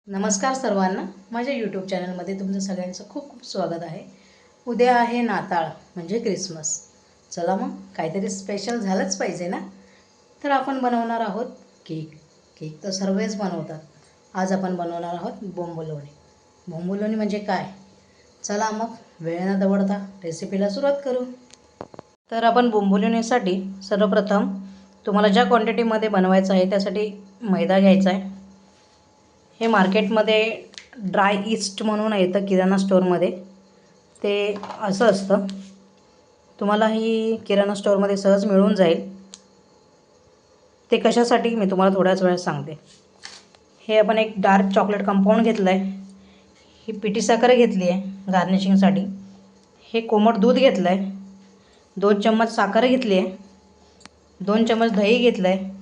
नमस्कार सर्वांना, माझ्या यूट्यूब चॅनलमध्ये तुमचं सगळ्यांचं खूप खूप स्वागत आहे. उद्या आहे नाताळ म्हणजे क्रिसमस. चला मग काहीतरी स्पेशल झालंच पाहिजे ना. तर आपण बनवणार आहोत केक. केक तर सर्वच बनवतात. आज आपण बनवणार आहोत बोंबोलोणी. बोंबोलोणी म्हणजे काय? चला मग वेळ न दवडता रेसिपीला सुरुवात करू. तर आपण बोंबोलोणीसाठी सर्वप्रथम तुम्हाला ज्या क्वांटिटीमध्ये बनवायचं आहे त्यासाठी मैदा घ्यायचा आहे. हे मार्केटमध्ये ड्राय ईस्ट म्हणून येतं किराणा स्टोअरमध्ये. ते असं असतं. तुम्हाला ही किराणा स्टोअरमध्ये सहज मिळून जाईल. ते कशासाठी मी तुम्हाला थोड्याच वेळात सांगते. हे आपण एक डार्क चॉकलेट कंपाऊंड घेतलं आहे. ही पिठी साखर घेतली आहे गार्निशिंगसाठी. हे कोमट दूध घेतलं आहे. 2 चम्मच साखर घेतली आहे. 2 चम्मच दही घेतलं आहे.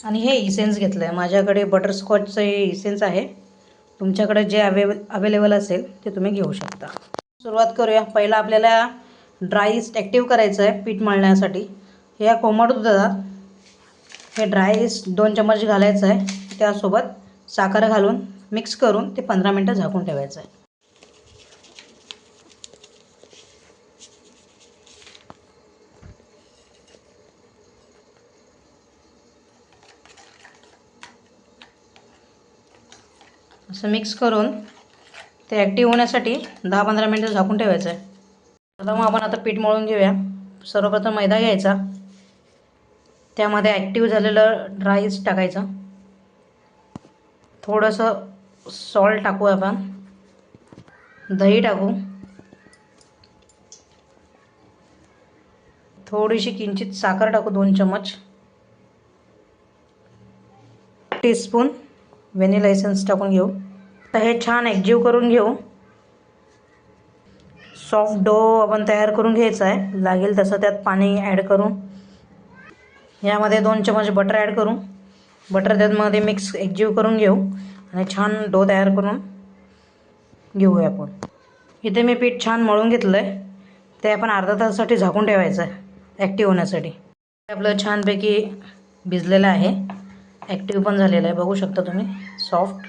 आणि हे इसेन्स घेतलं आहे. माझ्याकडे बटरस्कॉचचं हे इसेन्स आहे. तुमच्याकडे जे अवेलेबल असेल ते तुम्ही घेऊ शकता. सुरुवात करूया. पहिला आपल्याला ड्राय ईस्ट ॲक्टिव्ह करायचं आहे पीठ मळण्यासाठी. या कोमट दुधात हे ड्राय ईस्ट 2 चम्मच घालायचं आहे. त्यासोबत साखर घालून मिक्स करून ते 15 मिनटं झाकून ठेवायचं आहे. असं मिक्स करून ते ॲक्टिव्ह होण्यासाठी 10-15 मिनटं झाकून ठेवायचं आहे. आता मग आपण पीठ मळून घेऊया. सर्वप्रथम मैदा घ्यायचा. त्यामध्ये ॲक्टिव्ह झालेलं ड्राय ईस्ट टाकायचं. थोडंसं सॉल्ट टाकू आपण. दही टाकू. थोडीशी किंचित साखर टाकू 2 चम्मच. टीस्पून व्हॅनिला एसेन्स टाकून घेऊ. तर हे छान एकजीव करून घेऊ. सॉफ्ट डो आपण तयार करून घ्यायचा आहे. लागेल तसं त्यात पाणी ॲड करून यामध्ये 2 चम्मच बटर ॲड करू. बटर त्यामध्ये मिक्स एकजीव करून घेऊ आणि छान डो तयार करून घेऊया आपण. इथे मी पीठ छान मळून घेतलं आहे. ते आपण अर्धा तासासाठी झाकून ठेवायचं आहे ॲक्टिव्ह होण्यासाठी. आपलं छानपैकी भिजलेलं आहे. ॲक्टिव्ह पण झालेलं आहे. बघू शकता तुम्ही सॉफ्ट.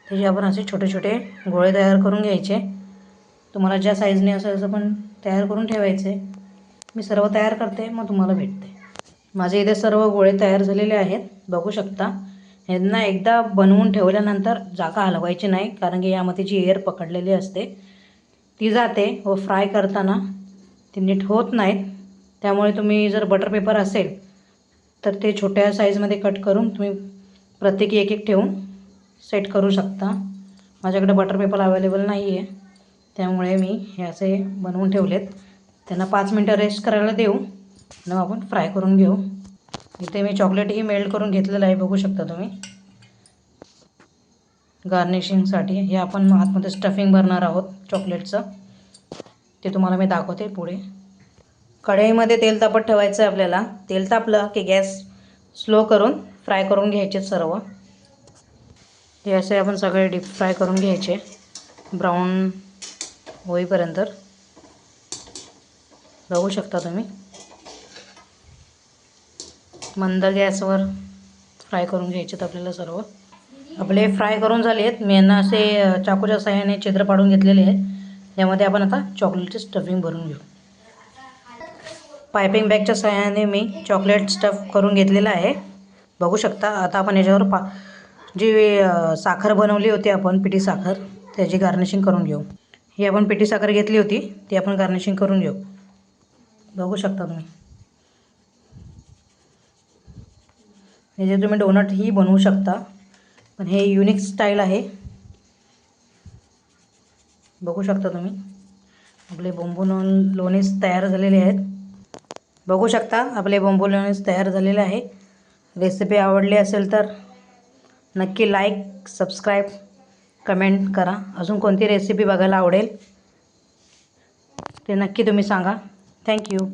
त्याचे आपण असे छोटे छोटे गोळे तयार करून घ्यायचे. तुम्हाला ज्या साईजने असं पण तयार करून ठेवायचे. मी सर्व तयार करते मग तुम्हाला भेटते. माझे इथे सर्व गोळे तयार झालेले आहेत. बघू शकता. यांना एकदा बनवून ठेवल्यानंतर जागा हलवायची नाही, कारण की यामध्ये जी एअर पकडलेली असते ती जाते व फ्राय करताना ती नीट होत नाहीत. त्यामुळे तुम्ही जर बटर पेपर असेल तर ते छोट्या साईजमध्ये कट करून तुम्ही प्रत्येकी एक एक ठेवून सेट करू शकता. माझ्याकडे बटर पेपर अवेलेबल नाही आहे, त्यामुळे मी हे असे बनवून ठेवलेत. त्यांना 5 मिनटं रेस्ट करायला देऊ आणि आपण फ्राय करून घेऊ. इथे मी चॉकलेटही मेल्ट करून घेतलेलं आहे. बघू शकता तुम्ही. गार्निशिंगसाठी हे आपण आतमध्ये स्टफिंग भरणार आहोत चॉकलेटचं. ते तुम्हाला मी दाखवते पुढे. कढईमध्ये तेल तापत ठेवायचं आहे आपल्याला. तेल तापलं की गॅस स्लो करून फ्राय करून घ्यायचे सर्व. हे असे आपण सगळे डीप फ्राय करून घ्यायचे ब्राऊन होईपर्यंत. बघू शकता तुम्ही. मंद गॅसवर फ्राय करून घ्यायचे आपल्याला सर्व. आपले फ्राय करून झाले आहेत. मी यांना असे चाकूच्या साहाय्याने छिद्र पाडून घेतलेले आहेत. यामध्ये आपण आता चॉकलेटची स्टफिंग भरून घेऊ. पायपिंग बॅगच्या साहाय्याने मी चॉकलेट स्टफ करून घेतलेलं आहे. बघू शकता. आता आपण याच्यावर जी साखर बनवली होती आपण पिठी साखर, त्याची गार्निशिंग करून घेऊ. ही आपण पिठी साखर घेतली होती ती आपण गार्निशिंग करून घेऊ. बघू शकता तुम्ही. हे जे तुम्ही डोनटही बनवू शकता, पण हे युनिक स्टाईल आहे. बघू शकता तुम्ही. आपले बोंबोलोणीस तयार झालेले आहेत. बघू शकता आपले बोंबोलोणीस तयार झालेले आहे. रेसिपी आवडली असेल तर नक्की लाईक, सबस्क्राईब, कमेंट करा. अजून कोणती रेसिपी बघायला आवडेल ते नक्की तुम्ही सांगा. थँक्यू.